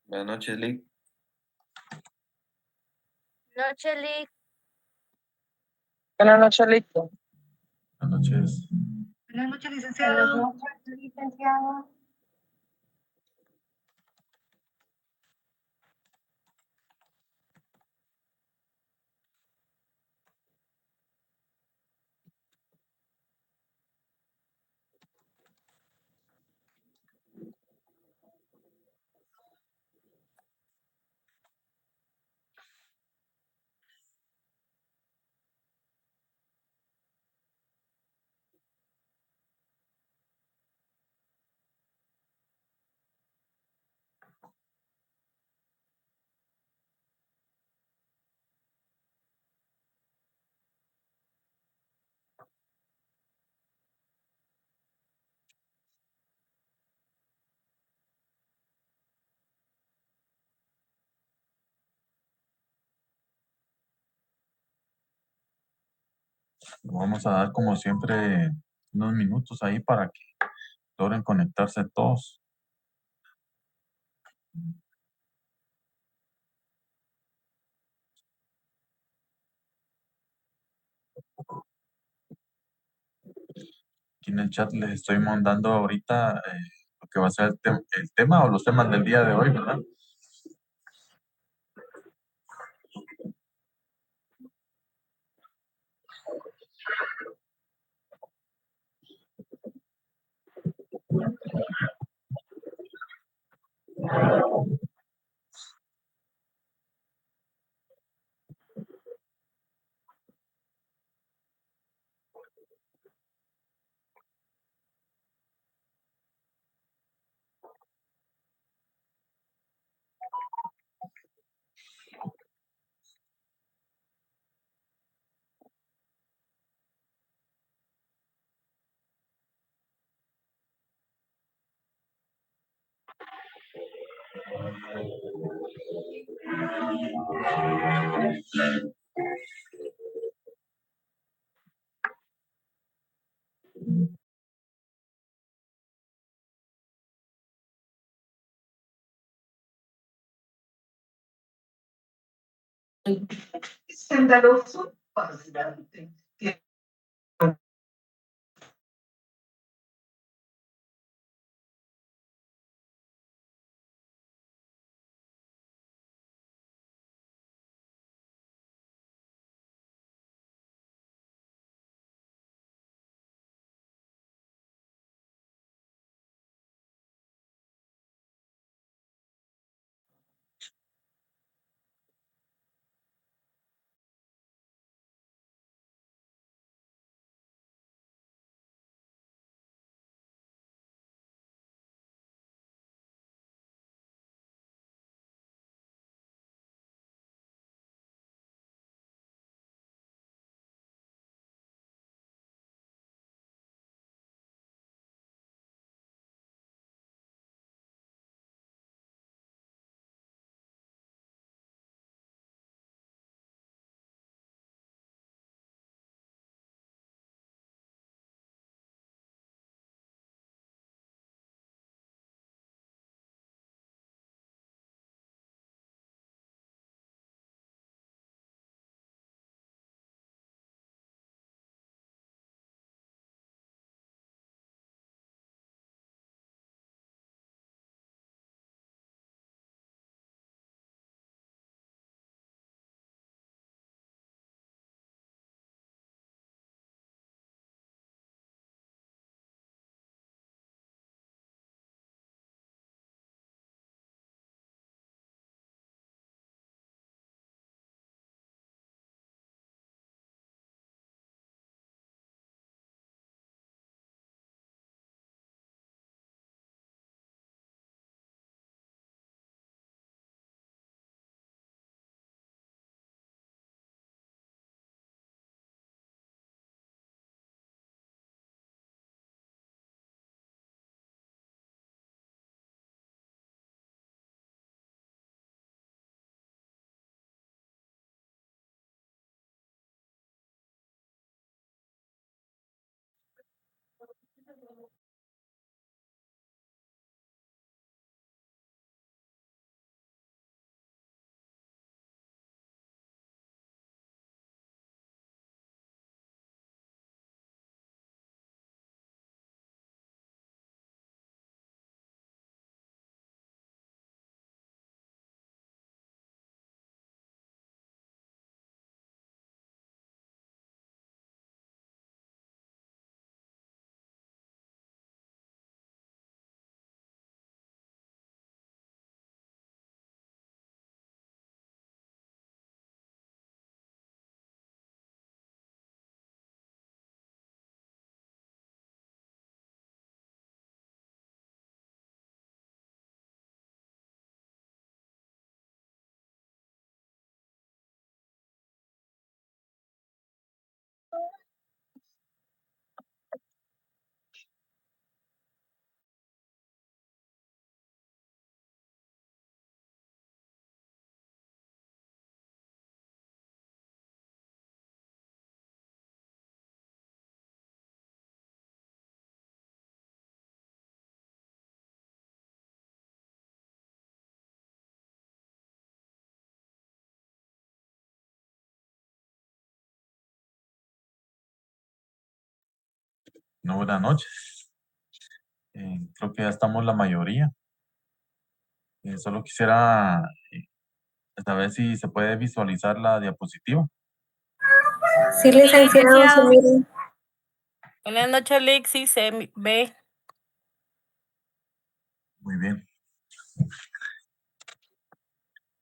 Buenas noches, Lick. Noche, Lick. Buenas noches, Listo. Buenas noches. Buenas noches, licenciado. Licenciado. Vamos a dar como siempre unos minutos ahí para que logren conectarse todos. Aquí en el chat les estoy mandando ahorita lo que va a ser el tema o los temas del día de hoy, ¿verdad? Escandaloso, fascinante. No, buenas noches. Creo que ya estamos la mayoría. Solo quisiera saber si se puede visualizar la diapositiva. Sí, licenciado, se mira. Buenas noches, Lick. Sí, se ve. Muy bien.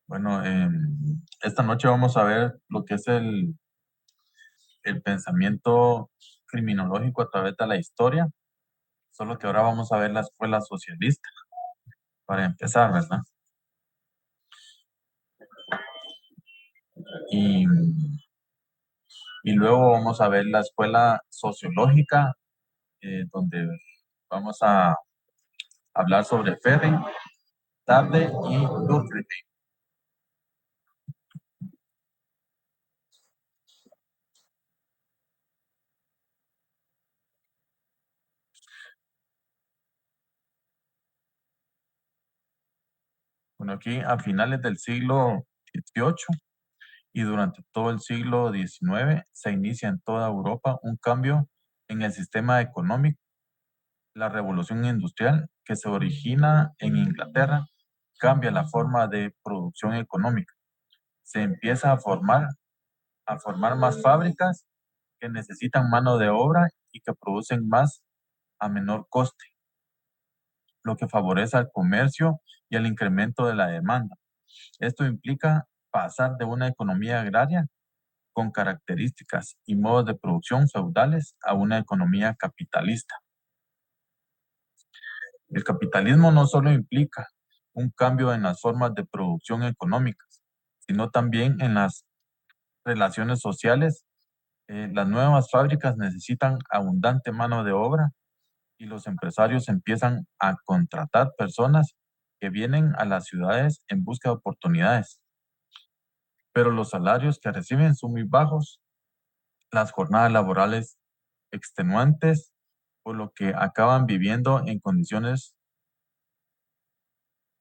Bueno, esta noche vamos a ver lo que es el pensamiento criminológico a través de la historia, solo que ahora vamos a ver la escuela socialista, para empezar, ¿verdad? Y, y luego vamos a ver la escuela sociológica, donde vamos a hablar sobre Ferry, Tarde y Durkheim. Bueno, aquí a finales del siglo XVIII y durante todo el siglo XIX se inicia en toda Europa un cambio en el sistema económico. La revolución industrial que se origina en Inglaterra cambia la forma de producción económica. Se empieza a formar más fábricas que necesitan mano de obra y que producen más a menor coste, lo que favorece al comercio y el incremento de la demanda. Esto implica pasar de una economía agraria con características y modos de producción feudales a una economía capitalista. El capitalismo no solo implica un cambio en las formas de producción económicas, sino también en las relaciones sociales. Las nuevas fábricas necesitan abundante mano de obra y los empresarios empiezan a contratar personas que vienen a las ciudades en busca de oportunidades. Pero los salarios que reciben son muy bajos, las jornadas laborales extenuantes, por lo que acaban viviendo en condiciones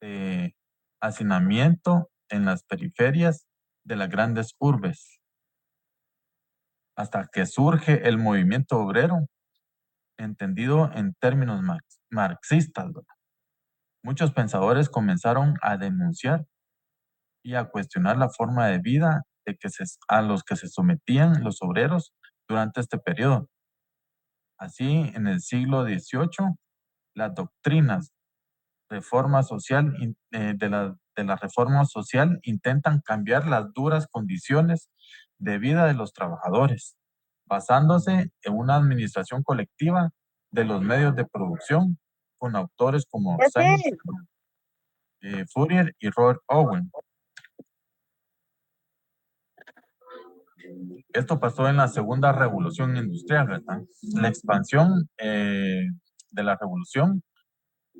de hacinamiento en las periferias de las grandes urbes, hasta que surge el movimiento obrero, entendido en términos marxistas, ¿verdad? Muchos pensadores comenzaron a denunciar y a cuestionar la forma de vida a los que se sometían los obreros durante este periodo. Así, en el siglo XVIII, las doctrinas reforma social, de la reforma social intentan cambiar las duras condiciones de vida de los trabajadores, basándose en una administración colectiva de los medios de producción con autores como Sainz, Fourier y Robert Owen. Esto pasó en la segunda revolución industrial, ¿verdad? La expansión de la revolución,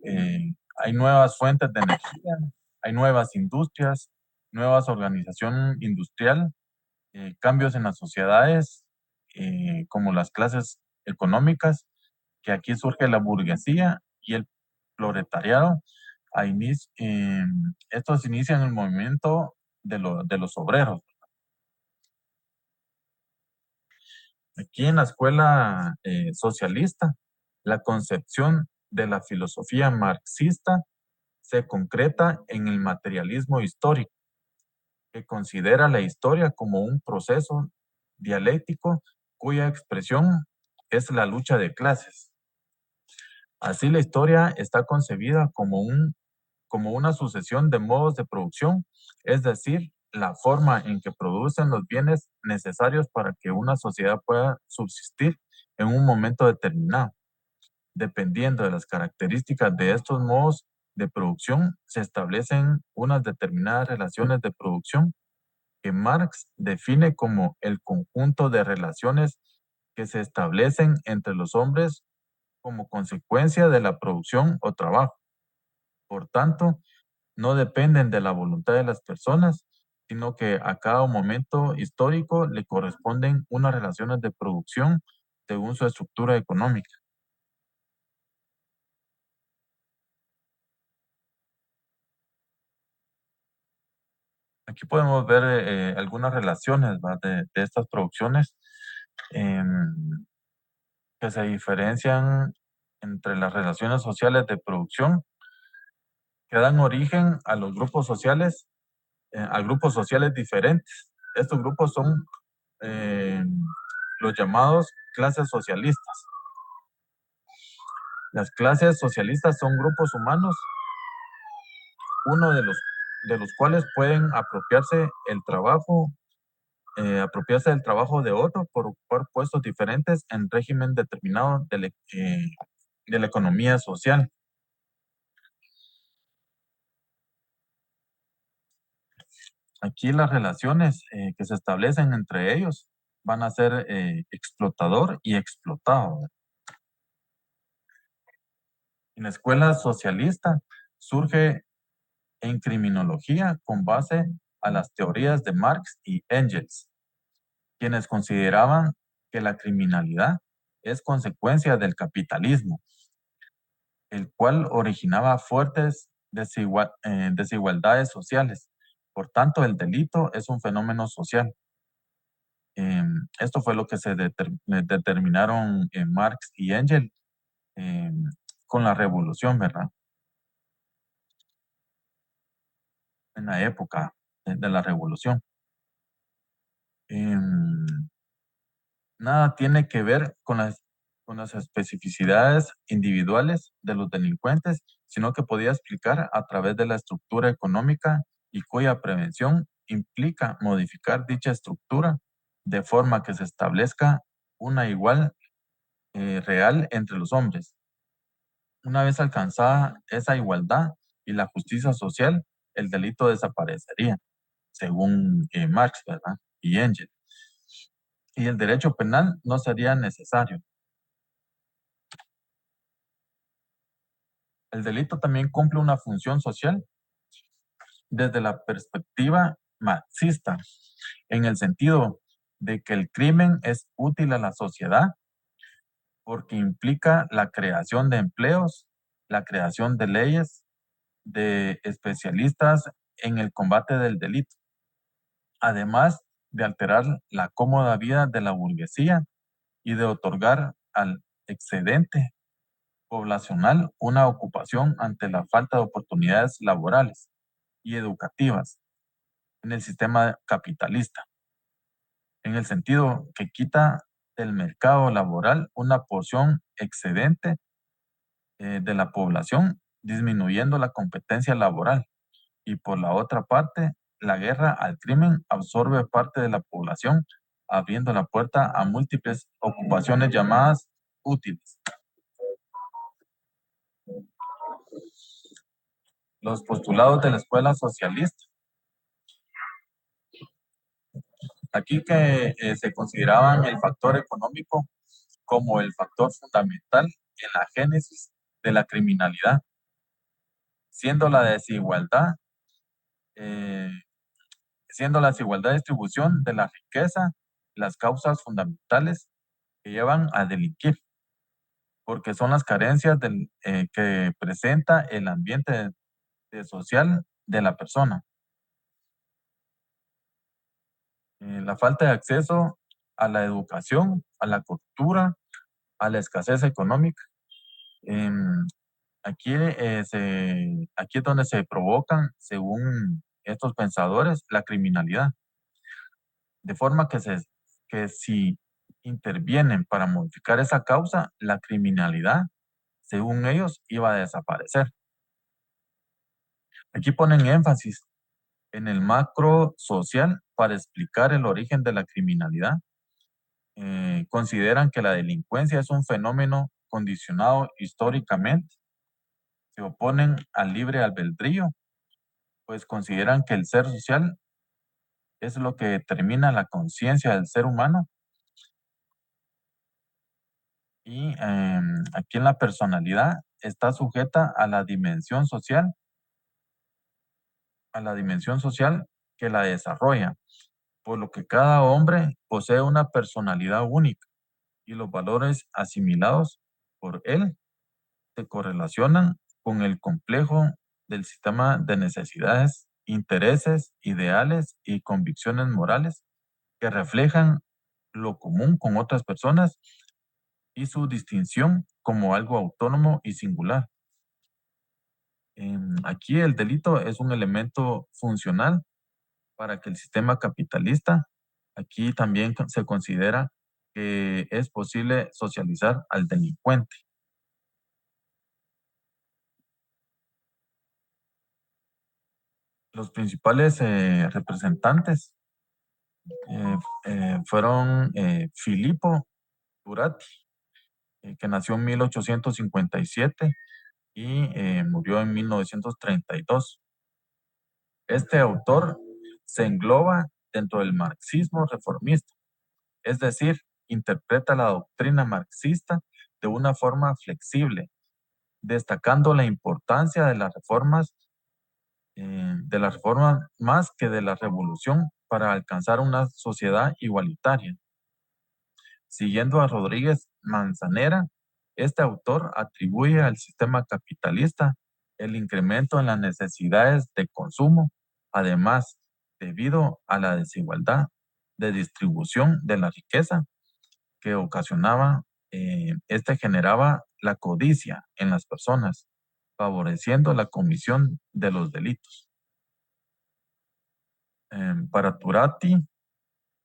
hay nuevas fuentes de energía, hay nuevas industrias, nuevas organización industrial, cambios en las sociedades, como las clases económicas, que aquí surge la burguesía y el proletariado. Estos inician el movimiento de los obreros. Aquí en la escuela socialista, la concepción de la filosofía marxista se concreta en el materialismo histórico, que considera la historia como un proceso dialéctico cuya expresión es la lucha de clases. Así, la historia está concebida como una sucesión de modos de producción, es decir, la forma en que producen los bienes necesarios para que una sociedad pueda subsistir en un momento determinado. Dependiendo de las características de estos modos de producción, se establecen unas determinadas relaciones de producción que Marx define como el conjunto de relaciones que se establecen entre los hombres como consecuencia de la producción o trabajo. Por tanto, no dependen de la voluntad de las personas, sino que a cada momento histórico le corresponden unas relaciones de producción según su estructura económica. Aquí podemos ver algunas relaciones, ¿va?, de estas producciones. que se diferencian entre las relaciones sociales de producción que dan origen a los grupos sociales, a grupos sociales diferentes. Estos grupos son los llamados clases socialistas. Las clases socialistas son grupos humanos, uno de los cuales pueden apropiarse del trabajo de otro por ocupar puestos diferentes en régimen determinado de la economía social. Aquí las relaciones que se establecen entre ellos van a ser explotador y explotado. En la escuela socialista surge en criminología con base a las teorías de Marx y Engels, quienes consideraban que la criminalidad es consecuencia del capitalismo, el cual originaba fuertes desigualdades sociales. Por tanto, el delito es un fenómeno social. Esto fue lo que se determinaron Marx y Engels con la revolución, ¿verdad? En la época de la revolución. Nada tiene que ver con las especificidades individuales de los delincuentes, sino que podía explicar a través de la estructura económica y cuya prevención implica modificar dicha estructura de forma que se establezca una igual real entre los hombres. Una vez alcanzada esa igualdad y la justicia social, el delito desaparecería, según Marx, ¿verdad? Y Engels. Y el derecho penal no sería necesario. El delito también cumple una función social desde la perspectiva marxista, en el sentido de que el crimen es útil a la sociedad porque implica la creación de empleos, la creación de leyes, de especialistas en el combate del delito, además de alterar la cómoda vida de la burguesía y de otorgar al excedente poblacional una ocupación ante la falta de oportunidades laborales y educativas en el sistema capitalista, en el sentido que quita del mercado laboral una porción excedente de la población, disminuyendo la competencia laboral. Y por la otra parte, la guerra al crimen absorbe parte de la población, abriendo la puerta a múltiples ocupaciones llamadas útiles. Los postulados de la escuela socialista. Aquí que se consideraban el factor económico como el factor fundamental en la génesis de la criminalidad, siendo la desigualdad de distribución de la riqueza las causas fundamentales que llevan a delinquir, porque son las carencias que presenta el ambiente social de la persona. La falta de acceso a la educación, a la cultura, a la escasez económica. Aquí es donde se provocan, según estos pensadores, la criminalidad. De forma que si intervienen para modificar esa causa, la criminalidad, según ellos, iba a desaparecer. Aquí ponen énfasis en el macro social para explicar el origen de la criminalidad. Consideran que la delincuencia es un fenómeno condicionado históricamente. Se oponen al libre albedrío, pues consideran que el ser social es lo que determina la conciencia del ser humano. Y aquí en la personalidad está sujeta a la dimensión social que la desarrolla, por lo que cada hombre posee una personalidad única y los valores asimilados por él se correlacionan con el complejo del sistema de necesidades, intereses, ideales y convicciones morales que reflejan lo común con otras personas y su distinción como algo autónomo y singular. Aquí el delito es un elemento funcional para que el sistema capitalista, aquí también se considera que es posible socializar al delincuente. Los principales representantes fueron Filippo Turati, que nació en 1857 y murió en 1932. Este autor se engloba dentro del marxismo reformista, es decir, interpreta la doctrina marxista de una forma flexible, destacando la importancia de las reformas más que de la revolución para alcanzar una sociedad igualitaria. Siguiendo a Rodríguez Manzanera, este autor atribuye al sistema capitalista el incremento en las necesidades de consumo, además, debido a la desigualdad de distribución de la riqueza que ocasionaba, este generaba la codicia en las personas, favoreciendo la comisión de los delitos. Para Turati,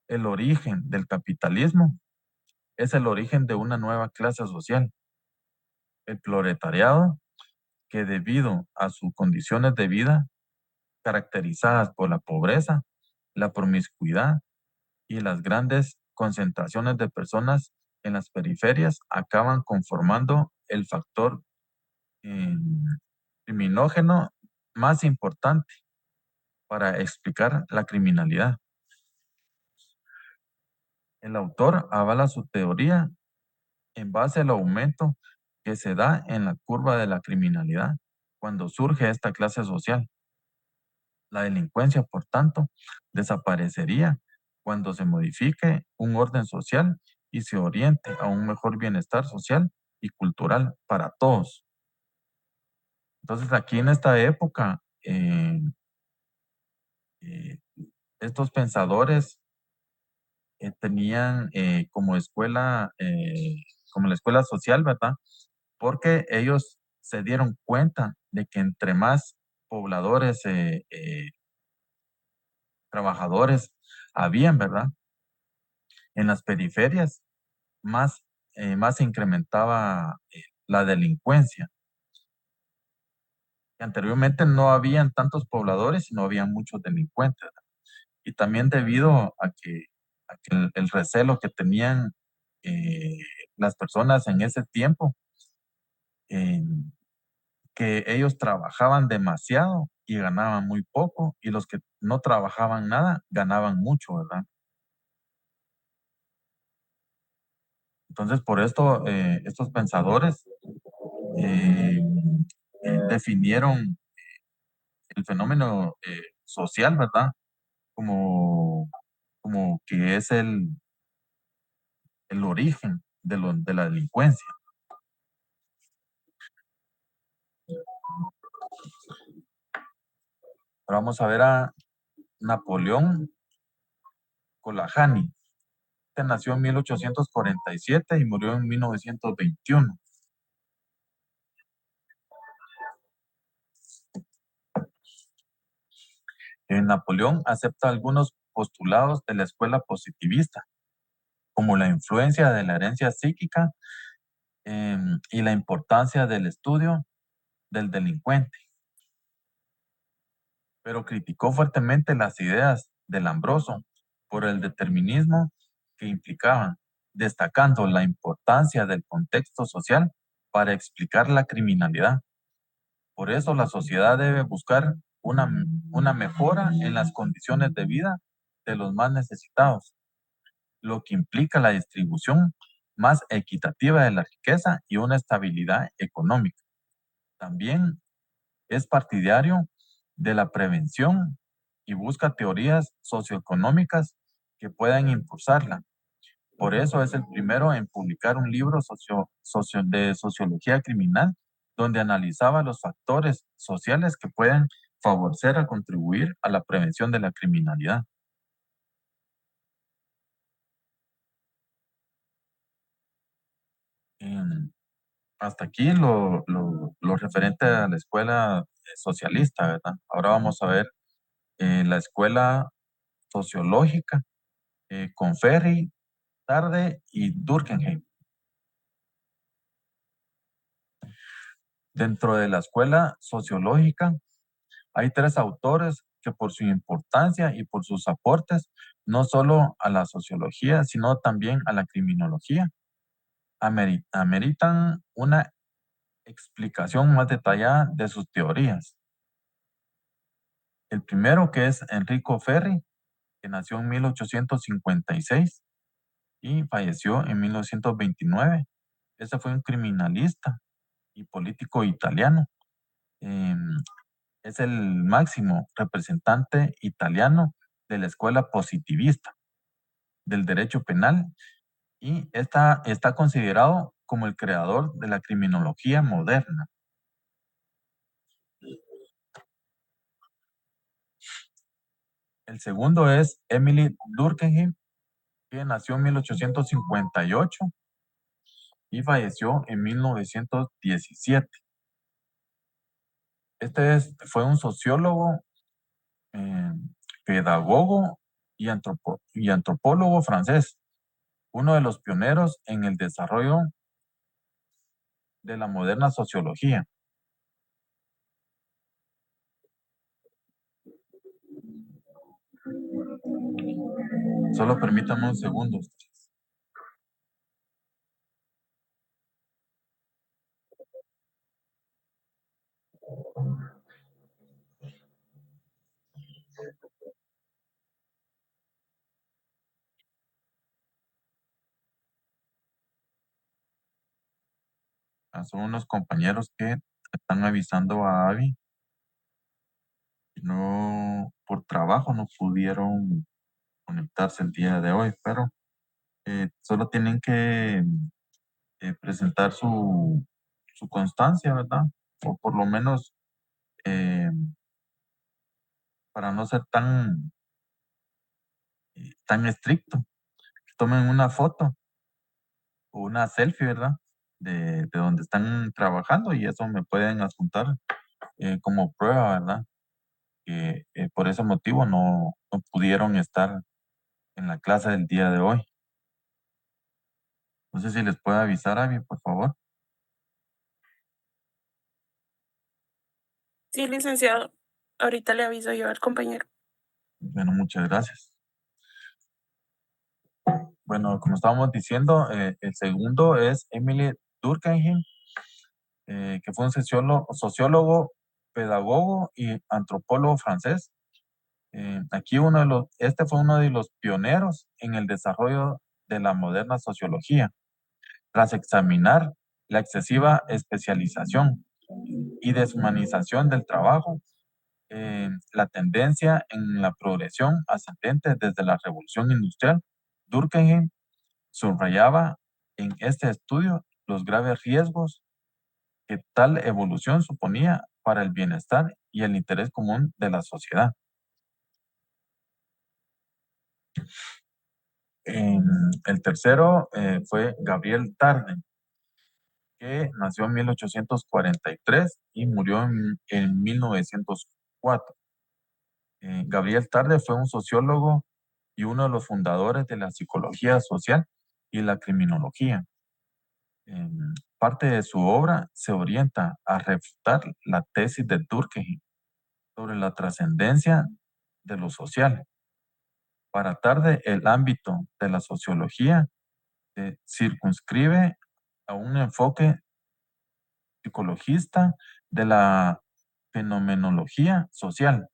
el origen del capitalismo es el origen de una nueva clase social, el proletariado, que debido a sus condiciones de vida caracterizadas por la pobreza, la promiscuidad y las grandes concentraciones de personas en las periferias, acaban conformando el factor eh, criminógeno más importante para explicar la criminalidad. El autor avala su teoría en base al aumento que se da en la curva de la criminalidad cuando surge esta clase social. La delincuencia, por tanto, desaparecería cuando se modifique un orden social y se oriente a un mejor bienestar social y cultural para todos. Entonces, aquí en esta época, eh, estos pensadores tenían como la escuela social, ¿verdad? Porque ellos se dieron cuenta de que entre más pobladores, trabajadores habían, ¿verdad? En las periferias, más se incrementaba la delincuencia. Anteriormente no habían tantos pobladores, sino habían muchos delincuentes, ¿verdad? Y también debido a que el recelo que tenían eh, las personas en ese tiempo, eh, que ellos trabajaban demasiado y ganaban muy poco, y los que no trabajaban nada ganaban mucho, ¿verdad? Entonces, por esto, estos pensadores eh, definieron el fenómeno social, ¿verdad? Como, como que es el origen de la delincuencia. Ahora vamos a ver a Napoleón Colajani. Este nació en 1847 y murió en 1921. Napoleón acepta algunos postulados de la escuela positivista, como la influencia de la herencia psíquica y la importancia del estudio del delincuente, pero criticó fuertemente las ideas de Lombroso por el determinismo que implicaban, destacando la importancia del contexto social para explicar la criminalidad. Por eso la sociedad debe buscar una mejora en las condiciones de vida de los más necesitados, lo que implica la distribución más equitativa de la riqueza y una estabilidad económica. También es partidario de la prevención y busca teorías socioeconómicas que puedan impulsarla. Por eso es el primero en publicar un libro de sociología criminal, donde analizaba los factores sociales que pueden favorecer a contribuir a la prevención de la criminalidad. hasta aquí lo referente a la escuela socialista, ¿verdad? Ahora vamos a ver la escuela sociológica con Ferry, Tarde y Durkheim. Dentro de la escuela sociológica hay tres autores que por su importancia y por sus aportes, no solo a la sociología, sino también a la criminología, ameritan una explicación más detallada de sus teorías. El primero, que es Enrico Ferri, que nació en 1856 y falleció en 1929. Este fue un criminalista y político italiano. Es el máximo representante italiano de la escuela positivista del derecho penal y está considerado como el creador de la criminología moderna. El segundo es Emily Durkheim, que nació en 1858 y falleció en 1917. Fue un sociólogo, eh, pedagogo y antropólogo francés, uno de los pioneros en el desarrollo de la moderna sociología. Solo permítame un segundo. Son unos compañeros que están avisando a Abby. No, por trabajo no pudieron conectarse el día de hoy, pero solo tienen que presentar su constancia, ¿verdad? O por lo menos eh, para no ser tan estricto, que tomen una foto o una selfie, ¿verdad? De donde están trabajando y eso me pueden adjuntar como prueba, ¿verdad? Que por ese motivo no pudieron estar en la clase del día de hoy. No sé si les puede avisar, Abby, por favor. Sí, licenciado. Ahorita le aviso yo al compañero. Bueno, muchas gracias. Bueno, como estábamos diciendo, el segundo es Emily Durkheim, que fue un sociólogo, pedagogo y antropólogo francés. Aquí este fue uno de los pioneros en el desarrollo de la moderna sociología, tras examinar la excesiva especialización y deshumanización del trabajo, la tendencia en la progresión ascendente desde la revolución industrial. Durkheim subrayaba en este estudio los graves riesgos que tal evolución suponía para el bienestar y el interés común de la sociedad. El tercero fue Gabriel Tarde, que nació en 1843 y murió en 1904. Gabriel Tarde fue un sociólogo y uno de los fundadores de la psicología social y la criminología. Parte de su obra se orienta a refutar la tesis de Durkheim sobre la trascendencia de lo social. Para Tarde, el ámbito de la sociología se circunscribe a un enfoque psicologista de la fenomenología social,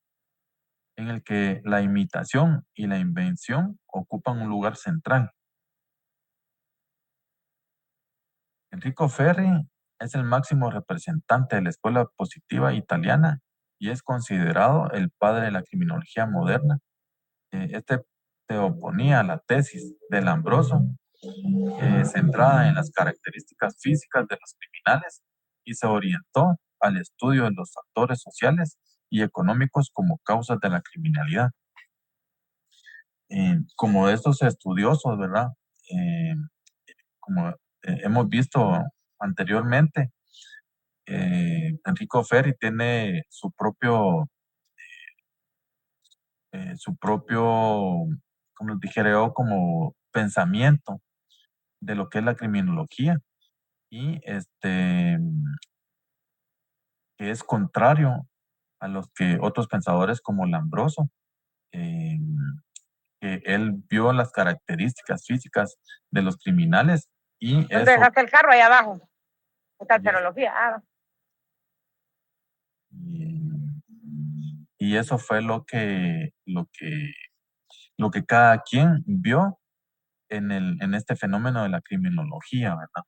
en el que la imitación y la invención ocupan un lugar central. Enrico Ferri es el máximo representante de la escuela positiva italiana y es considerado el padre de la criminología moderna. Este se oponía a la tesis de Lambroso, centrada en las características físicas de los criminales, y se orientó al estudio de los factores sociales y económicos como causas de la criminalidad. Como estos estudiosos, ¿verdad? Como hemos visto anteriormente, Enrico Ferri tiene su propio, como dijera yo, como pensamiento de lo que es la criminología y que es contrario a los que otros pensadores como Lambroso, eh, que él vio las características físicas de los criminales y ¿Dónde eso, dejaste el carro? Allá abajo. Esta y, es- tecnología. y eso fue lo que cada quien vio en este fenómeno de la criminología, ¿verdad?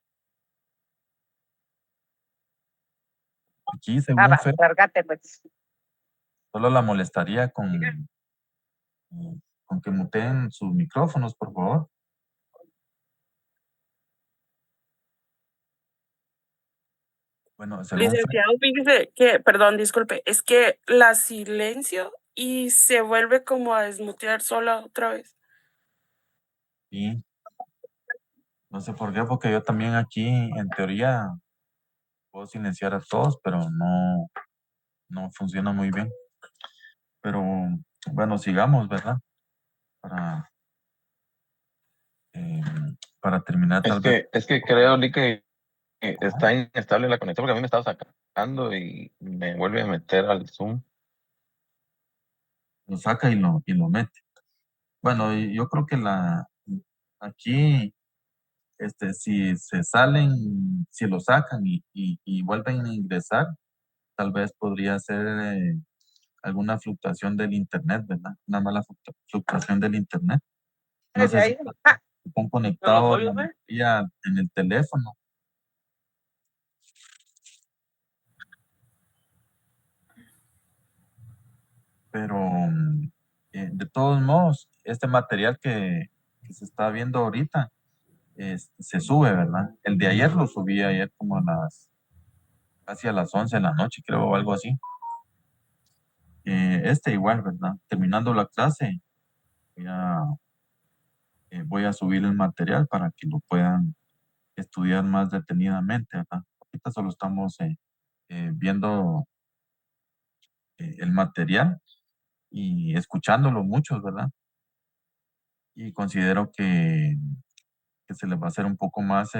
Aquí, según Fer, Lárgate, pues. solo la molestaría con que muteen sus micrófonos, por favor. Bueno, según Fer, Licenciado, fíjese que, perdón, disculpe, es que la silencio y se vuelve como a desmutear sola otra vez. sí, no sé por qué, porque yo también aquí, en teoría, puedo silenciar a todos, pero no funciona muy bien. Pero bueno, sigamos, ¿verdad? Para, eh, para terminar, tal vez. Es que creo, Lee, que está inestable la conexión porque a mí me estaba sacando y me vuelve a meter al Zoom. Lo saca y lo mete. Bueno, y yo creo que aquí, si se salen, si lo sacan y vuelven a ingresar, tal vez podría ser alguna fluctuación del internet, ¿verdad? Una mala fluctuación del internet. No Desde sé si ahí. están conectados la mayoría en el teléfono. Pero de todos modos, este material que se está viendo ahorita se sube, ¿verdad? El de ayer lo subí ayer como casi a las 11 de la noche, creo, o algo así. Igual, ¿verdad? Terminando la clase, voy a, voy a subir el material para que lo puedan estudiar más detenidamente, ¿verdad? Ahorita solo estamos viendo el material y escuchándolo muchos, ¿verdad? Y considero que se les va a hacer un poco más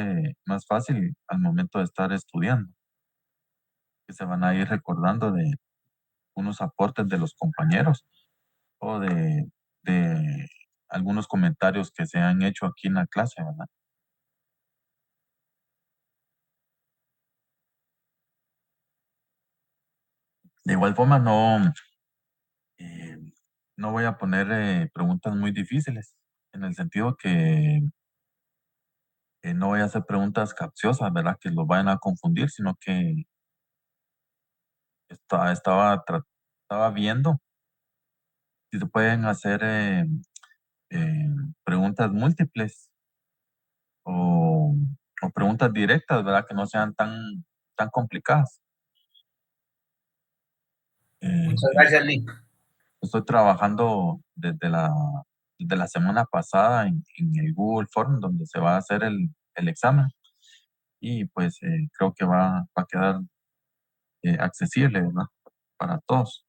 fácil al momento de estar estudiando, que se van a ir recordando de unos aportes de los compañeros o de algunos comentarios que se han hecho aquí en la clase, ¿verdad? De igual forma, eh, no voy a poner preguntas muy difíciles, en el sentido que no voy a hacer preguntas capciosas, ¿verdad? Que los vayan a confundir, sino que estaba viendo si se pueden hacer eh, preguntas múltiples o, o preguntas directas, ¿verdad? Que no sean tan complicadas. Muchas gracias, Lick. Estoy trabajando desde la semana pasada en el Google Form donde se va a hacer el examen y pues creo que va a quedar accesible, ¿verdad? Para todos.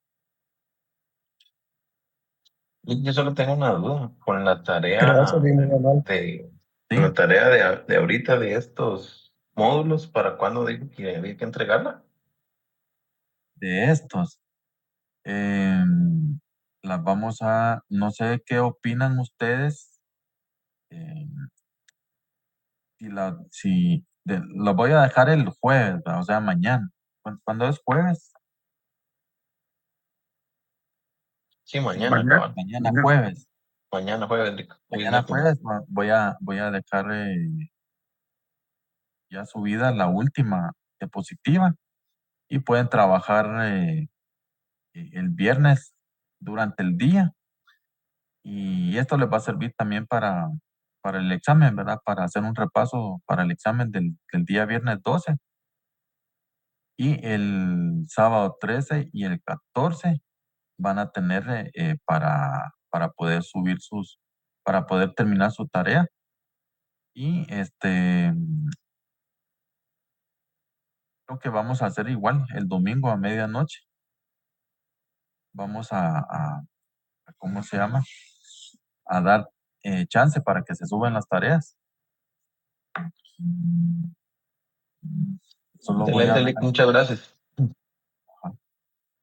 Yo solo tengo una duda con la Gracias, tarea bien, muy amable. con la Sí, tarea de ahorita de estos módulos, ¿para cuándo digo que había que entregarla? de estos. Las vamos no sé qué opinan ustedes. em, lo voy a dejar el jueves, ¿verdad? O sea, mañana. ¿Cuándo es jueves? Sí, Sí, mañana, cabal. mañana jueves. Mañana jueves, Lick. Hoy es Mañana miércoles. jueves voy a dejar ya subida la última diapositiva y pueden trabajar el viernes durante el día y esto les va a servir también para el examen, ¿verdad? Para hacer un repaso para el examen del día viernes 12 y el sábado 13 y el 14 van a tener para poder para poder terminar su tarea y Creo que vamos a hacer igual el domingo a medianoche. Vamos a ¿cómo se llama? A dar chance para que se suban las tareas. Solo voy Excelente, a... Lick, muchas gracias.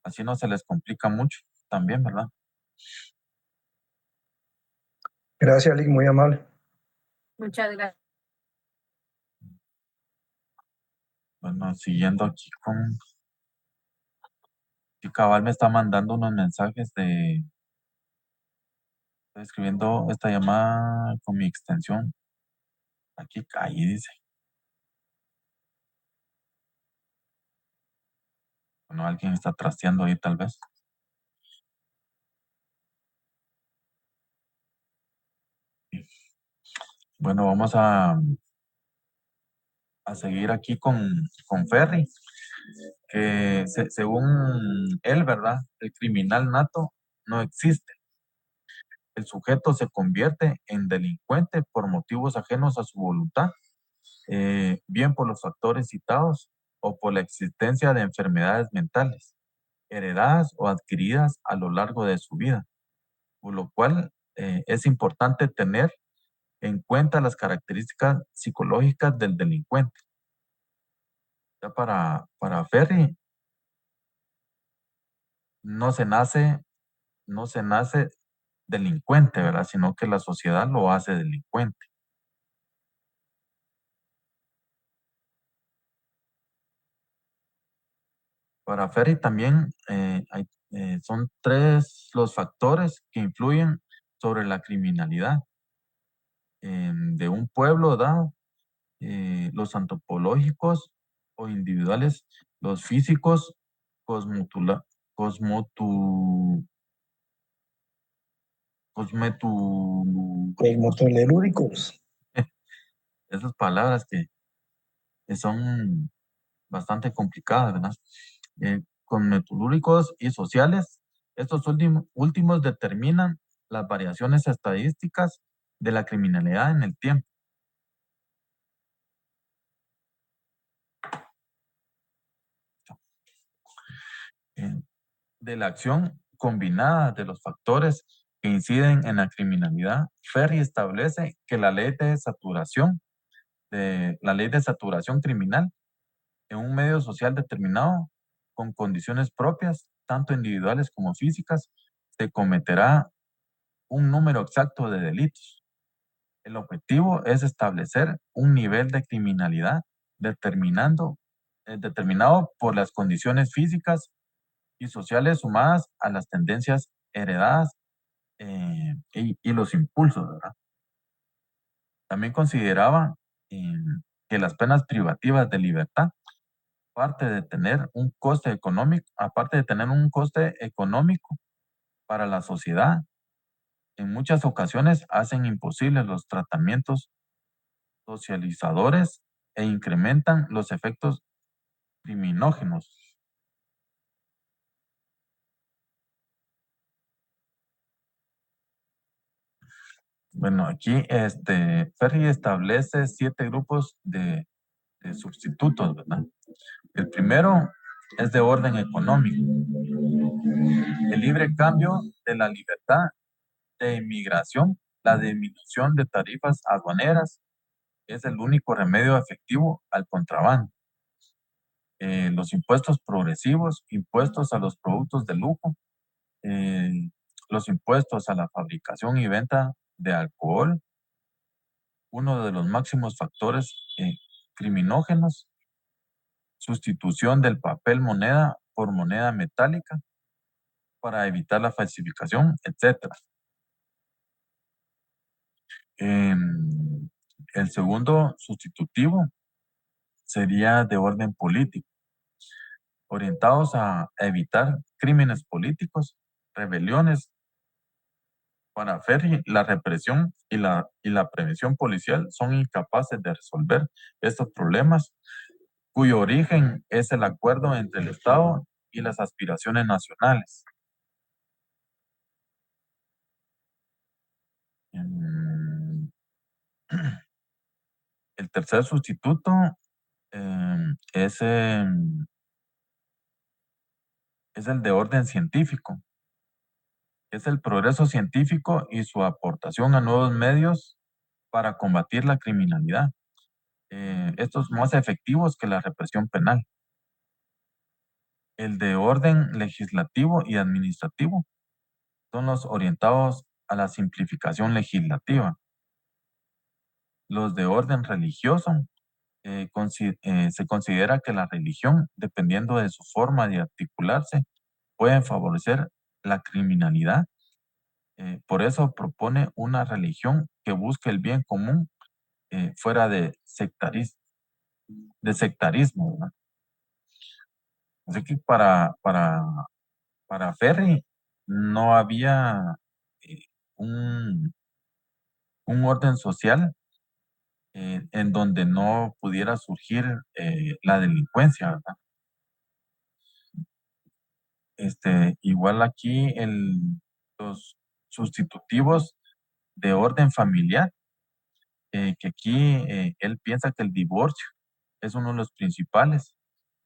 Así no se les complica mucho también, ¿verdad? Gracias, Lick, muy amable. Muchas gracias. Bueno, siguiendo aquí con... Sí, cabal me está mandando unos mensajes de... Estoy escribiendo esta llamada con mi extensión. Aquí caí, dice. Bueno, alguien está trasteando ahí tal vez. Bueno, vamos a seguir aquí con Ferry, que según él, ¿verdad? El criminal nato no existe. El sujeto se convierte en delincuente por motivos ajenos a su voluntad, bien por los factores citados o por la existencia de enfermedades mentales, heredadas o adquiridas a lo largo de su vida, por lo cual es importante tener en cuenta las características psicológicas del delincuente. Ya para Ferry, no se nace delincuente, ¿verdad? Sino que la sociedad lo hace delincuente. Para Ferry también son tres los factores que influyen sobre la criminalidad de un pueblo dado, los antropológicos o individuales, los físicos, cosmotula- cosmotu- Cosmotoléricos. esas palabras que son bastante complicadas, ¿verdad? Cosmetolúricos y sociales, estos últimos determinan las variaciones estadísticas de la criminalidad en el tiempo. De la acción combinada de los factores que inciden en la criminalidad, Ferry establece que la ley de saturación criminal en un medio social determinado, con condiciones propias, tanto individuales como físicas, se cometerá un número exacto de delitos. El objetivo es establecer un nivel de criminalidad determinado por las condiciones físicas y sociales sumadas a las tendencias heredadas y los impulsos, ¿verdad? También consideraba eh, que las penas privativas de libertad, aparte de tener un coste económico para la sociedad, en muchas ocasiones hacen imposibles los tratamientos socializadores e incrementan los efectos criminógenos. Bueno, aquí Ferry establece 7 grupos de sustitutos, ¿verdad? El primero es de orden económico. El libre cambio de la libertad de inmigración, la disminución de tarifas aduaneras, es el único remedio efectivo al contrabando. Los impuestos progresivos, impuestos a los productos de lujo, eh, los impuestos a la fabricación y venta de alcohol, uno de los máximos factores criminógenos, sustitución del papel moneda por moneda metálica para evitar la falsificación, etc. El segundo sustitutivo sería de orden político, orientados a evitar crímenes políticos, rebeliones. Para Ferry, la represión y la prevención policial son incapaces de resolver estos problemas, cuyo origen es el acuerdo entre el Estado y las aspiraciones nacionales. Mm, El tercer sustituto es el de orden científico. Es el progreso científico y su aportación a nuevos medios para combatir la criminalidad. Estos más efectivos que la represión penal. El de orden legislativo y administrativo son los orientados a la simplificación legislativa. Los de orden religioso, se considera que la religión, dependiendo de su forma de articularse, pueden favorecer la criminalidad. Por eso propone una religión que busque el bien común fuera de sectarismo, ¿verdad? Así que para Ferri no había eh, un, un orden social en donde no pudiera surgir la delincuencia, ¿verdad? Igual aquí los sustitutivos de orden familiar, que aquí él piensa que el divorcio es uno de los principales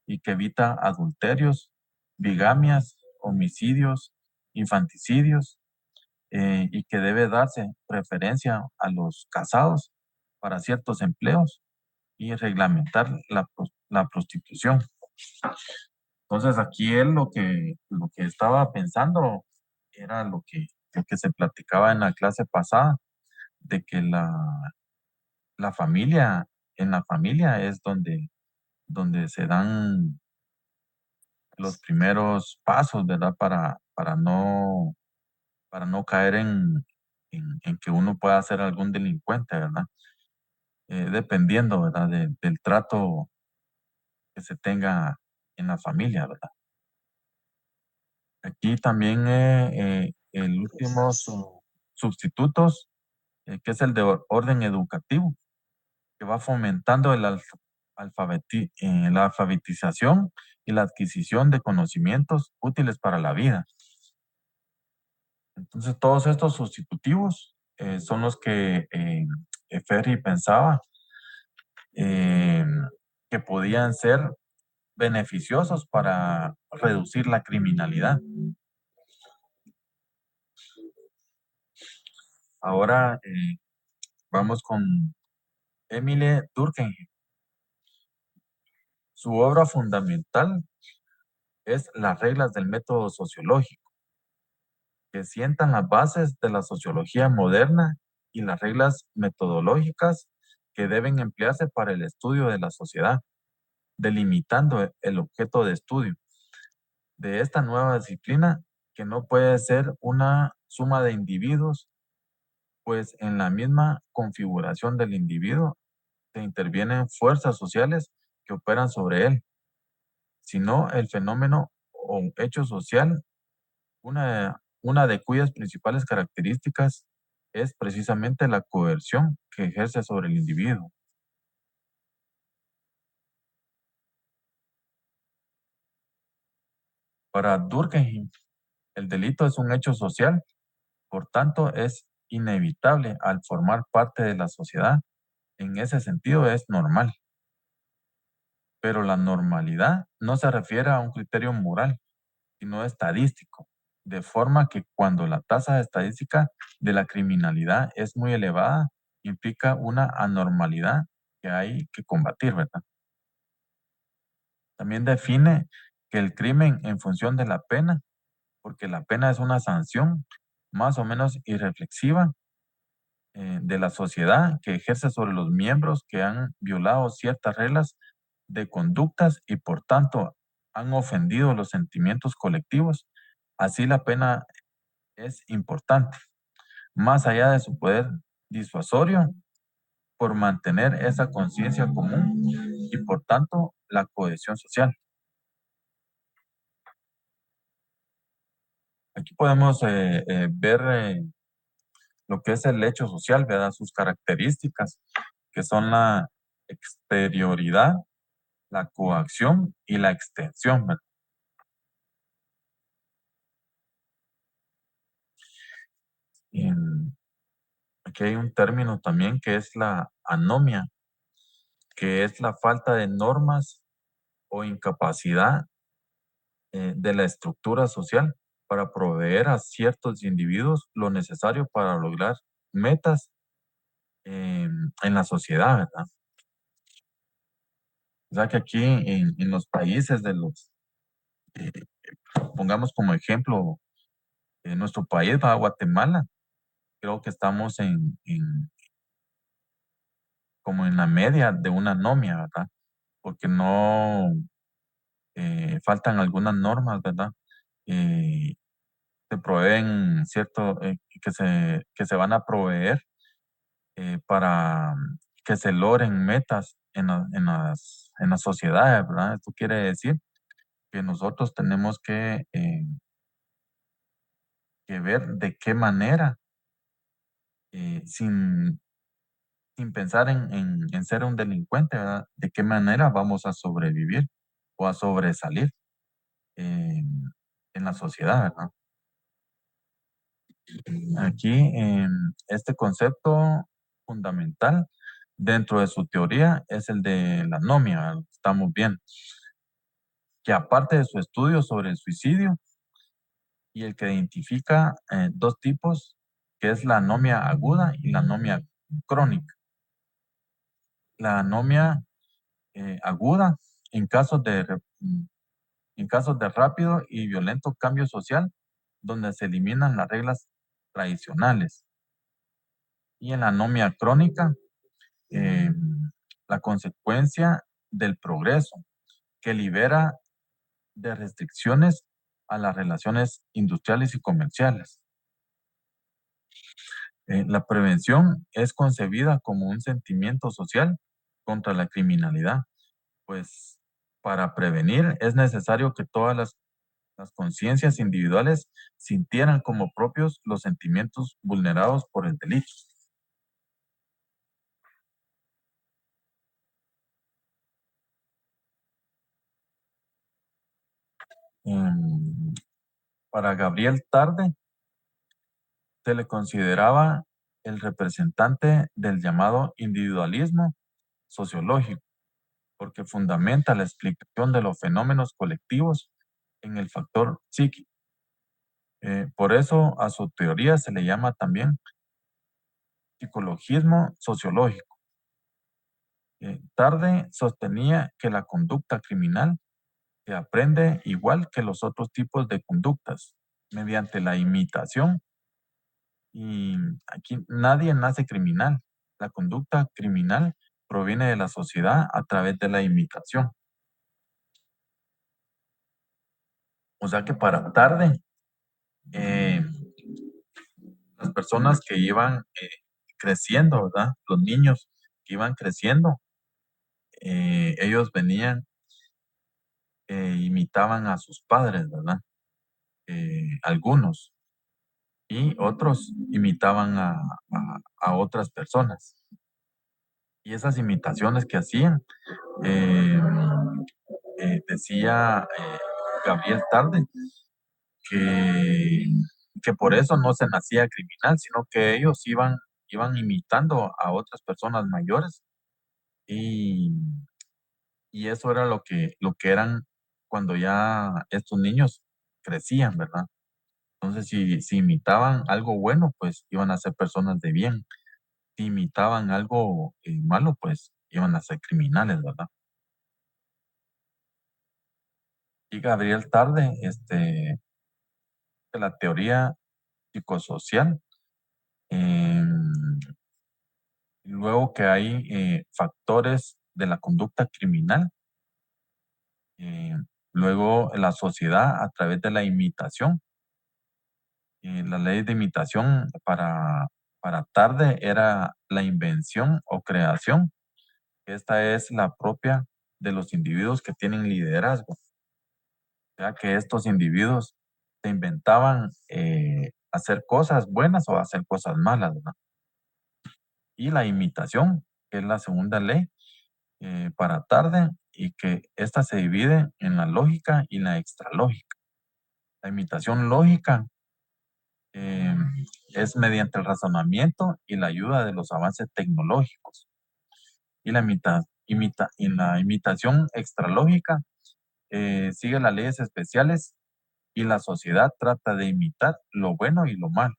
y que evita adulterios, bigamias, homicidios, infanticidios, y que debe darse preferencia a los casados para ciertos empleos y reglamentar la prostitución. Entonces aquí él lo que estaba pensando era lo que se platicaba en la clase pasada, de que la familia, en la familia es donde se dan los primeros pasos, ¿verdad? Para no caer en que uno pueda ser algún delincuente, ¿verdad? Dependiendo, ¿verdad? Del trato que se tenga en la familia, ¿verdad? Aquí también el último sustitutos, que es el de orden educativo, que va fomentando la alfabetización y la adquisición de conocimientos útiles para la vida. Entonces, todos estos sustitutivos son los que Ferri pensaba eh, que podían ser beneficiosos para reducir la criminalidad. Ahora vamos con Emile Durkheim. Su obra fundamental es Las reglas del método sociológico, que sientan las bases de la sociología moderna y las reglas metodológicas que deben emplearse para el estudio de la sociedad, delimitando el objeto de estudio de esta nueva disciplina, que no puede ser una suma de individuos, pues en la misma configuración del individuo se intervienen fuerzas sociales que operan sobre él, sino el fenómeno o hecho social, una de cuyas principales características es precisamente la coerción que ejerce sobre el individuo. Para Durkheim, el delito es un hecho social, por tanto es inevitable al formar parte de la sociedad. En ese sentido es normal. Pero la normalidad no se refiere a un criterio moral, sino estadístico, de forma que cuando la tasa estadística de la criminalidad es muy elevada, implica una anormalidad que hay que combatir, ¿verdad? También define que el crimen en función de la pena, porque la pena es una sanción más o menos irreflexiva de la sociedad que ejerce sobre los miembros que han violado ciertas reglas de conductas y por tanto han ofendido los sentimientos colectivos. Así la pena es importante, más allá de su poder disuasorio, por mantener esa conciencia común y por tanto la cohesión social. Aquí podemos ver lo que es el hecho social, ¿verdad? Sus características, que son la exterioridad, la coacción y la extensión, ¿verdad? Aquí hay un término también que es la anomia, que es la falta de normas o incapacidad de la estructura social para proveer a ciertos individuos lo necesario para lograr metas en la sociedad, ¿verdad? O sea que aquí en los países de los, eh, pongamos como ejemplo, nuestro país, va Guatemala, creo que estamos como en la media de una anomia, ¿verdad? Porque no faltan algunas normas, ¿verdad? Eh, Se proveen cierto, que se van a proveer para que se logren metas en las sociedades, ¿verdad? Esto quiere decir que nosotros tenemos que ver de qué manera, sin pensar en ser un delincuente, ¿verdad? De qué manera vamos a sobrevivir o a sobresalir en la sociedad, ¿verdad? Aquí, este concepto fundamental dentro de su teoría es el de la anomia, ¿verdad? Estamos bien. Que aparte de su estudio sobre el suicidio y el que identifica dos tipos, que es la anomia aguda y la anomia crónica. La anomia aguda en casos de rápido y violento cambio social, donde se eliminan las reglas tradicionales. Y en la anomia crónica, eh, la consecuencia del progreso, que libera de restricciones a las relaciones industriales y comerciales. La prevención es concebida como un sentimiento social contra la criminalidad, pues para prevenir es necesario que todas las conciencias individuales sintieran como propios los sentimientos vulnerados por el delito. Para Gabriel Tarde se le consideraba el representante del llamado individualismo sociológico, porque fundamenta la explicación de los fenómenos colectivos en el factor psíquico. Por eso a su teoría se le llama también psicologismo sociológico. Tarde sostenía que la conducta criminal se aprende igual que los otros tipos de conductas, mediante la imitación. Y aquí nadie nace criminal. La conducta criminal proviene de la sociedad a través de la imitación. O sea que para Tarde, las personas que iban creciendo, ¿verdad? Los niños que iban creciendo, ellos venían, imitaban a sus padres, ¿verdad? Algunos. Y otros imitaban a otras personas. Y esas imitaciones que hacían, eh, decía Gabriel Tarde, que, que por eso no se nacía criminal, sino que ellos iban imitando a otras personas mayores y, y eso era lo que eran cuando ya estos niños crecían, ¿verdad? Entonces, si imitaban algo bueno, pues iban a ser personas de bien. Si imitaban algo malo, pues iban a ser criminales, ¿verdad? Y Gabriel Tarde, de la teoría psicosocial, luego que hay factores de la conducta criminal, eh, luego la sociedad a través de la imitación. La ley de imitación para Tarde era la invención o creación. Esta es la propia de los individuos que tienen liderazgo. O sea que estos individuos se inventaban hacer cosas buenas o hacer cosas malas, ¿verdad? Y la imitación, que es la segunda ley para Tarde, y que esta se divide en la lógica y la extralógica. La imitación lógica eh, es mediante el razonamiento y la ayuda de los avances tecnológicos. Y la imitación extralógica sigue las leyes especiales y la sociedad trata de imitar lo bueno y lo malo.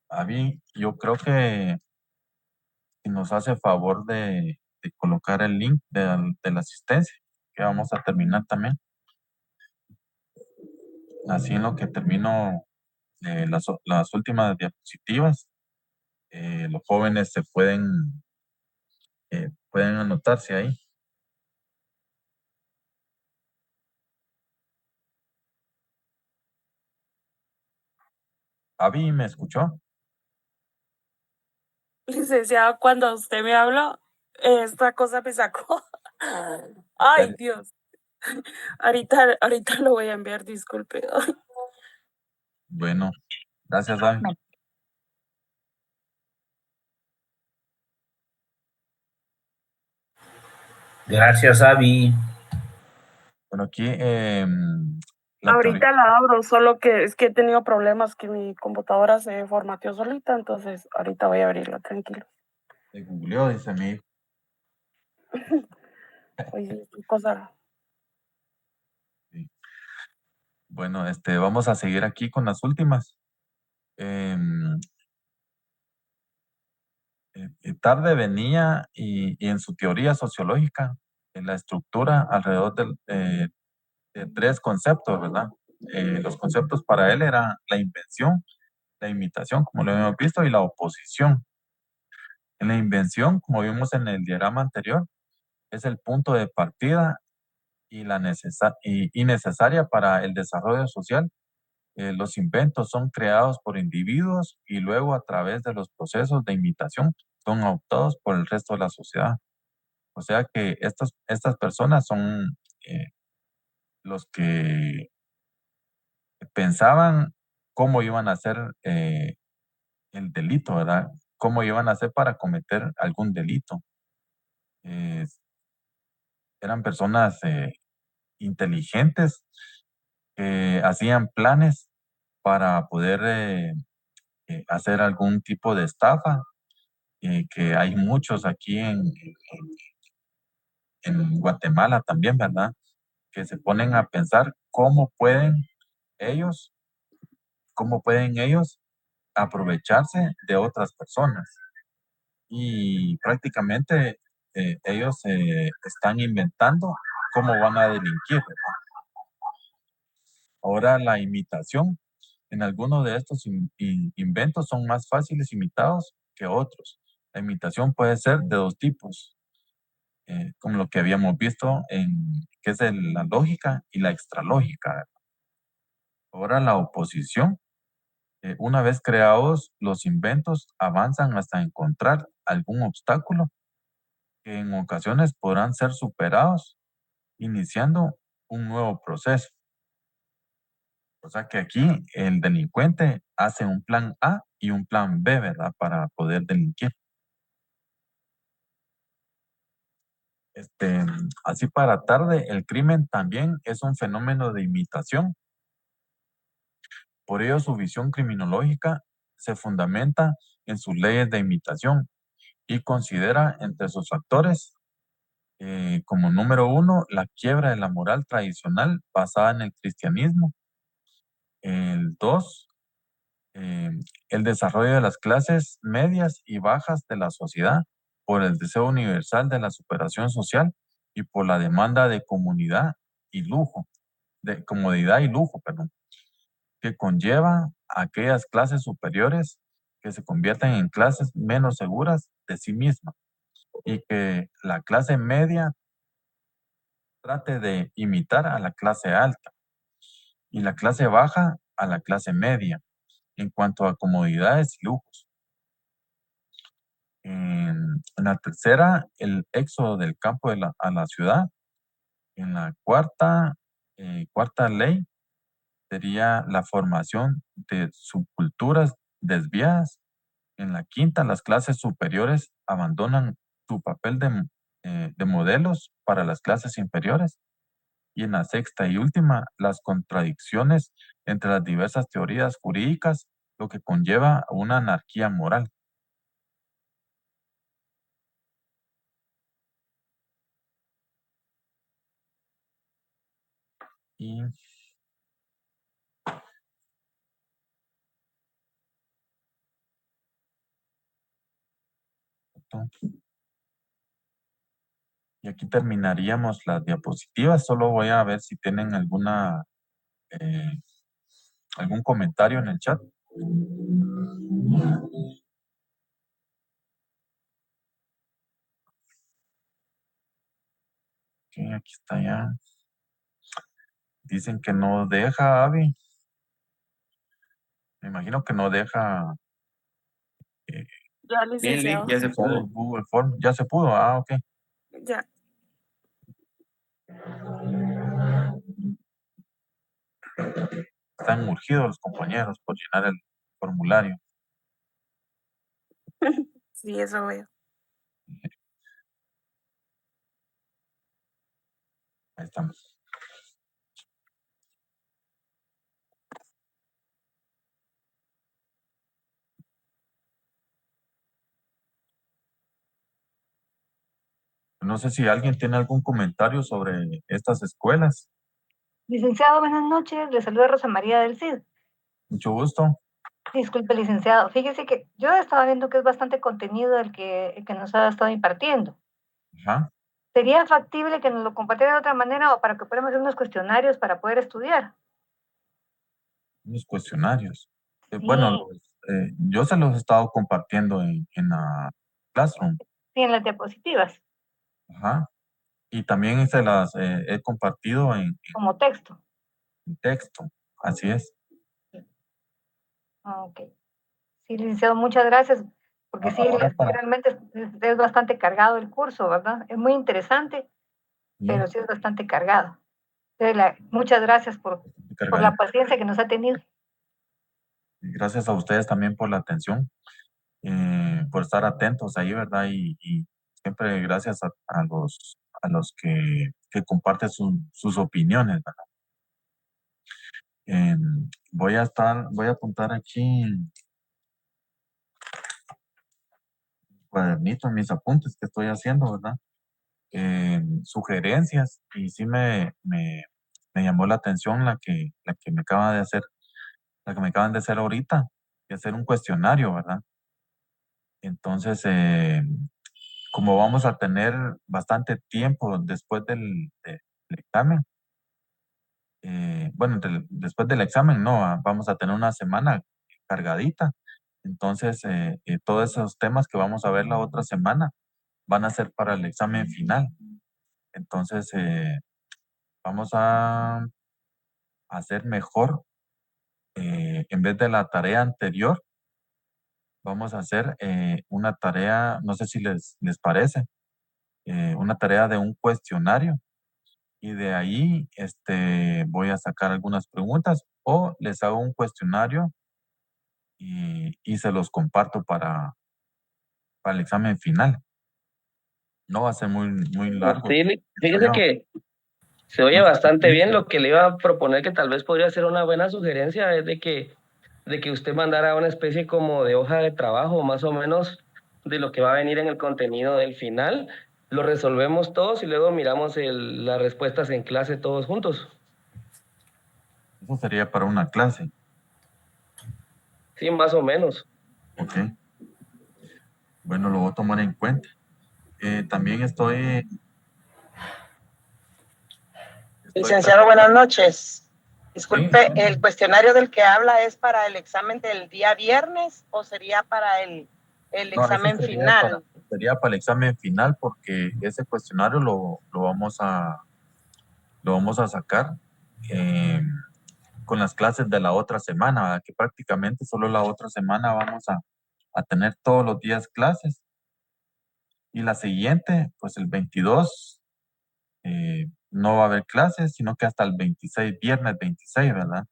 Avi, yo creo que si nos hace favor de colocar el link de la asistencia, que vamos a terminar también. Así en lo que termino las últimas diapositivas, los jóvenes se pueden anotarse ahí. Avi, ¿me escuchó? Licenciada, cuando usted me habló, esta cosa me sacó. Ay, Serio. Dios. Ahorita lo voy a enviar, disculpe. Bueno, gracias, Avi. Gracias, Avi. Bueno, aquí Ahorita la abro, solo que es que he tenido problemas que mi computadora se formateó solita, entonces ahorita voy a abrirla, tranquilo. se googleó, dice mi hijo. Oye, qué cosa. Bueno, vamos a seguir aquí con las últimas. Tarde venía y en su teoría sociológica, en la estructura alrededor de tres conceptos, ¿verdad? Los conceptos para él eran la invención, la imitación, como lo hemos visto, y la oposición. En la invención, como vimos en el diagrama anterior, es el punto de partida y necesaria para el desarrollo social. Los inventos son creados por individuos y luego a través de los procesos de imitación son adoptados por el resto de la sociedad. O sea que estas personas son los que pensaban cómo iban a hacer el delito, ¿verdad? Cómo iban a hacer para cometer algún delito. Eh, Eran personas inteligentes que hacían planes para poder hacer algún tipo de estafa, que hay muchos aquí en Guatemala también, ¿verdad? Que se ponen a pensar ellos, cómo pueden ellos aprovecharse de otras personas. Y prácticamente ellos están inventando cómo van a delinquir, ¿verdad? Ahora la imitación, en algunos de estos inventos son más fáciles imitados que otros. La imitación puede ser de dos tipos, como lo que habíamos visto que es la lógica y la extralógica, ¿verdad? Ahora la oposición, una vez creados los inventos, avanzan hasta encontrar algún obstáculo que en ocasiones podrán ser superados, iniciando un nuevo proceso. O sea que aquí el delincuente hace un plan A y un plan B, ¿verdad? Para poder delinquir. Así para tarde, el crimen también es un fenómeno de imitación. Por ello, su visión criminológica se fundamenta en sus leyes de imitación y considera entre sus factores como número uno la quiebra de la moral tradicional basada en el cristianismo. El dos, el desarrollo de las clases medias y bajas de la sociedad por el deseo universal de la superación social y por la demanda de comodidad y lujo, perdón, que conlleva a aquellas clases superiores que se convierten en clases menos seguras de sí mismas y que la clase media trate de imitar a la clase alta y la clase baja a la clase media en cuanto a comodidades y lujos. En la tercera, el éxodo del campo a la ciudad. En la cuarta ley sería la formación de subculturas desviadas. En la quinta, las clases superiores abandonan su papel de modelos para las clases inferiores. Y en la sexta y última, las contradicciones entre las diversas teorías jurídicas, lo que conlleva una anarquía moral. Y aquí terminaríamos las diapositivas. Solo voy a ver si tienen algún comentario en el chat. Ok, aquí está ya. Dicen que no deja, Avi. Me imagino que no deja Ya, licenciado. ya se pudo. Google Form. Ya se pudo. Ah, ok. Ya. Están urgidos los compañeros por llenar el formulario. Sí, eso veo. Ahí estamos. No sé si alguien tiene algún comentario sobre estas escuelas. Licenciado, buenas noches. Le saluda Rosa María del CID. Mucho gusto. Disculpe, licenciado. Fíjese que yo estaba viendo que es bastante contenido el que nos ha estado impartiendo. Ajá. ¿Sería factible que nos lo compartiera de otra manera o para que pudiéramos hacer unos cuestionarios para poder estudiar? Unos cuestionarios. Sí, Bueno, yo se los he estado compartiendo en la Classroom. sí, en las diapositivas, Ajá. Y también se las he compartido como texto. en texto. Así es. Ah, ok. Sí, licenciado, muchas gracias, porque sí, Ahora para... realmente es bastante cargado el curso, ¿verdad? Es muy interesante, pero sí es bastante cargado. Entonces, muchas gracias por la paciencia que nos ha tenido. Gracias a ustedes también por la atención, por estar atentos ahí, ¿verdad? Y siempre gracias a los que comparten sus opiniones, ¿verdad? Voy a apuntar aquí en cuadernito, en mis apuntes que estoy haciendo, ¿verdad? Sugerencias, y sí me llamó la atención la que me acaba de hacer, la que me acaban de hacer ahorita, de hacer un cuestionario, ¿verdad? Entonces, como vamos a tener bastante tiempo después del examen, bueno, después del examen no, vamos a tener una semana cargadita. Entonces, todos esos temas que vamos a ver la otra semana van a ser para el examen final. Entonces, vamos a hacer mejor, en vez de la tarea anterior, vamos a hacer una tarea, no sé si les parece, una tarea de un cuestionario. Y de ahí voy a sacar algunas preguntas o les hago un cuestionario y se los comparto para el examen final. No va a ser muy largo. Sí, fíjese Creo. que se oye No sé bastante qué bien. piensan. Lo que le iba a proponer, que tal vez podría ser una buena sugerencia, es de que usted mandara una especie como de hoja de trabajo, más o menos, de lo que va a venir en el contenido del final. Lo resolvemos todos y luego miramos las respuestas en clase todos juntos. Eso sería para una clase. Sí, más o menos. Ok. Bueno, lo voy a tomar en cuenta. También estoy Licenciado, buenas noches. Disculpe, Sí. ¿el cuestionario del que habla es para el examen del día viernes o sería para el No, ese examen final? sería para el examen final porque ese cuestionario lo vamos a sacar con las clases de la otra semana, ¿verdad? Que prácticamente solo la otra semana vamos a tener todos los días clases. Y la siguiente, pues el 22, no va a haber clases, sino que hasta el 26, viernes 26, ¿verdad?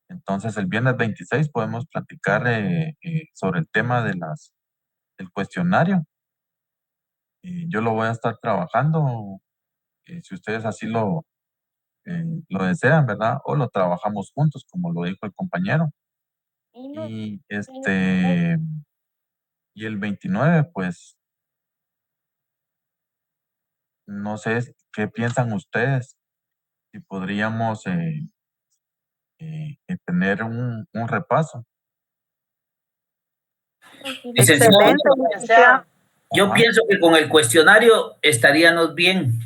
Entonces el viernes 26 podemos platicar sobre el tema del cuestionario. Yo lo voy a estar trabajando, si ustedes así lo desean, ¿verdad? O lo trabajamos juntos, como lo dijo el compañero. Y y el 29, pues, no sé qué piensan ustedes. y podríamos tener un repaso. Licenciado, Excelente, licenciado. yo Ajá. pienso que con el cuestionario estaríamos bien.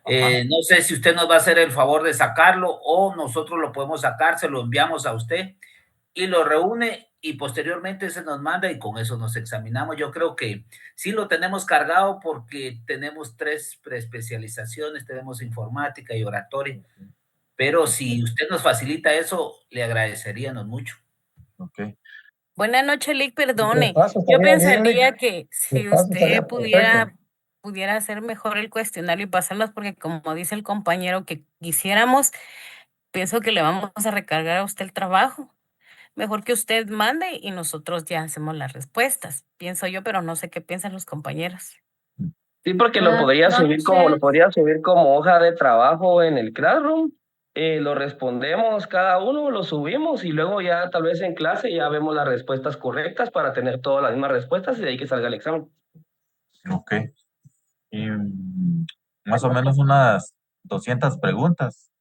Ajá. No sé si usted nos va a hacer el favor de sacarlo o nosotros lo podemos sacar, se lo enviamos a usted y lo reúne y posteriormente se nos manda y con eso nos examinamos. Yo creo que sí lo tenemos cargado porque tenemos 3 preespecializaciones, tenemos informática y oratoria, pero si usted nos facilita eso, le agradeceríamos mucho. Ok. Buenas noches, Lick, perdone. Repaso Yo estaría bien, pensaría Lick. que si Repaso estaría usted pudiera perfecto. hacer mejor el cuestionario y pasarlos, porque como dice el compañero que quisiéramos, pienso que le vamos a recargar a usted el trabajo. Mejor que usted mande y nosotros ya hacemos las respuestas, pienso yo, pero no sé qué piensan los compañeros. Sí, porque lo podría subir como hoja de trabajo en el Classroom. Lo respondemos cada uno, lo subimos y luego ya tal vez en clase ya vemos las respuestas correctas para tener todas las mismas respuestas y de ahí que salga el examen. Ok. Y más o menos unas 200 preguntas.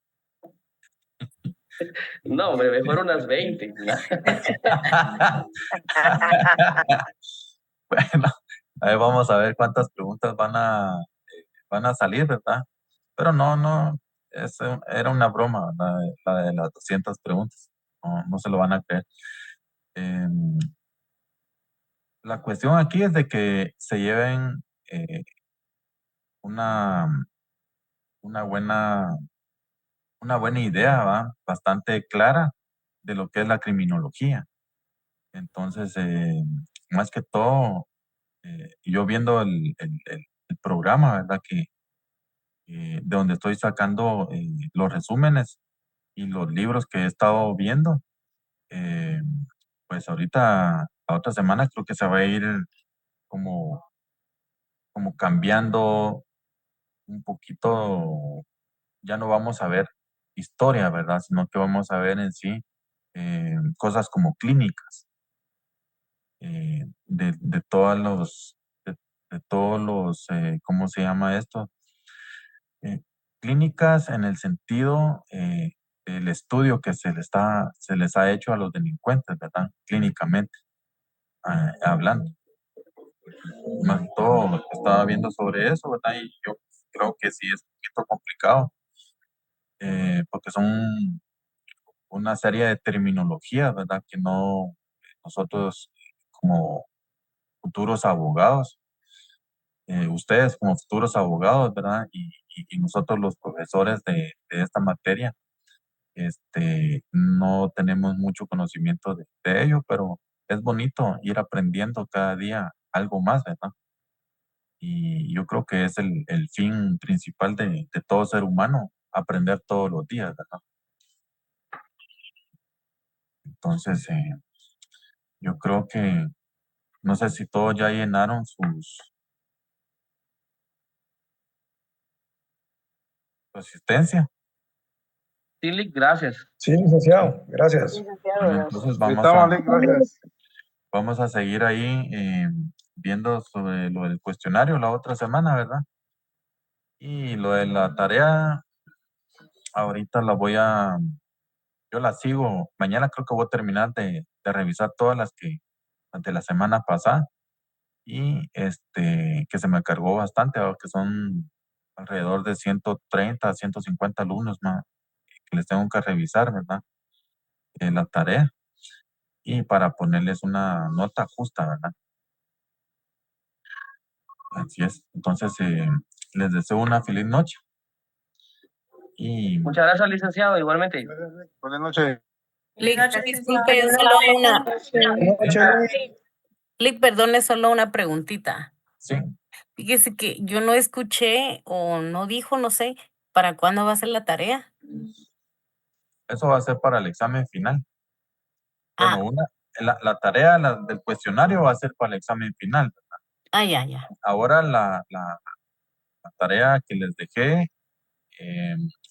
No, hombre, mejor unas 20. Bueno, ahí vamos a ver cuántas preguntas van a salir, ¿verdad? Pero no, era una broma, la de las 200 preguntas. No se lo van a creer. Em, la cuestión aquí es de que se lleven una, una buena, una buena idea, ¿va? Bastante clara de lo que es la criminología. Entonces, más que todo, yo viendo el programa, ¿verdad? De donde estoy sacando los resúmenes y los libros que he estado viendo, eh, pues ahorita, la otra semana creo que se va a ir como, como cambiando un poquito, ya no vamos a ver historia, ¿verdad? Sino que vamos a ver en sí cosas como clínicas, de todos los, ¿cómo se llama esto? Clínicas en el sentido del estudio que se les ha hecho a los delincuentes, ¿verdad? Clínicamente, hablando. Más que todo, estaba viendo sobre eso, ¿verdad? Y yo creo que sí es un poquito complicado, porque son una serie de terminologías, ¿verdad? Que no, nosotros como futuros abogados, ustedes como futuros abogados, ¿verdad? Y nosotros los profesores de esta materia, no tenemos mucho conocimiento de ello, pero es bonito ir aprendiendo cada día algo más, ¿verdad? Y yo creo que es el fin principal de todo ser humano, aprender todos los días, ¿verdad? Entonces, yo creo que, no sé si todos ya llenaron su asistencia. Sí, Lick, gracias. Sí, licenciado, gracias. Bueno, entonces vamos a seguir ahí viendo sobre lo del cuestionario la otra semana, ¿verdad? Y lo de la tarea, ahorita yo la sigo, mañana creo que voy a terminar de revisar todas las de la semana pasada y que se me cargó bastante, ¿verdad? Que son alrededor de 130 a 150 alumnos más que les tengo que revisar, ¿verdad? La tarea y para ponerles una nota justa, ¿verdad? Así es. Entonces, les deseo una feliz noche. Y Muchas gracias, licenciado, igualmente. Buenas noches. Lick, disculpe, solo una. Lick, perdone, solo una preguntita. sí, Fíjese que yo no escuché o no dijo, no sé, ¿para cuándo va a ser la tarea? eso va a ser para el examen final. Ah, Bueno, la tarea del cuestionario va a ser para el examen final, ¿verdad? ya. Ahora la tarea que les dejé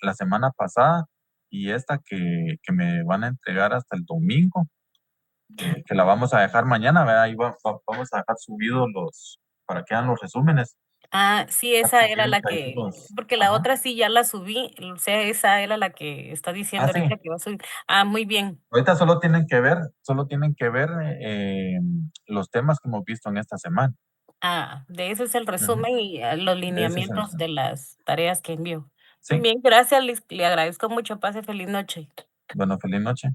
la semana pasada y esta que me van a entregar hasta el domingo, que la vamos a dejar mañana, ¿verdad? Ahí vamos a dejar subidos para que hagan los resúmenes. Ah, sí, esa era la ahí que, los- porque la ajá. otra sí ya la subí, o sea, esa era la que está diciendo sí. ahorita que va a subir. Ah, muy bien. Ahorita solo tienen que ver los temas que hemos visto en esta semana. Ah, de ese es el Ujú. resumen y los Ese es el lineamientos de resumen. las tareas que envió. Sí. Bien, gracias, le agradezco mucho. Pase feliz noche. Bueno, feliz noche.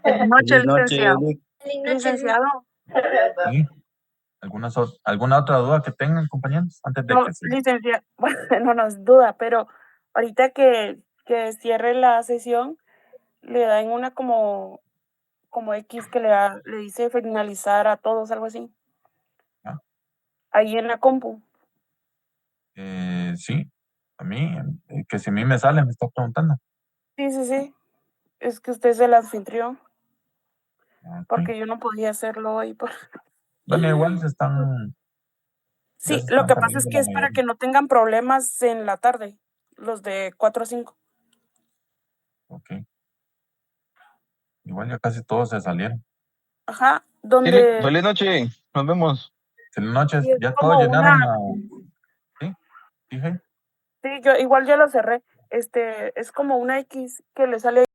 Feliz noche, Feliz noche, licenciado. Eric. Licenciado. Sí. ¿Alguna otra duda que tengan, compañeros? Antes de No, que se... licenciado, bueno, no es duda, pero ahorita que cierre la sesión, le dan una como X que le dice finalizar a todos, algo así. Ah. Ahí en la compu. Sí, a mí, que si a mí me sale, me está preguntando. Sí, sí, sí. Es que usted se la anfitrió, Ok. porque yo no podía hacerlo hoy. Bueno, igual ya se Sí, lo están que pasa es saliendo que la es para mayoría. que no tengan problemas en la tarde, los de 4 a 5. Ok. Igual ya casi todos se salieron. Ajá, Sí, donde feliz noche. Nos vemos. Feliz noches. sí es Ya todos como llenaron una, la... ¿Sí? Dije. sí, yo igual ya lo cerré. Es como una X que le sale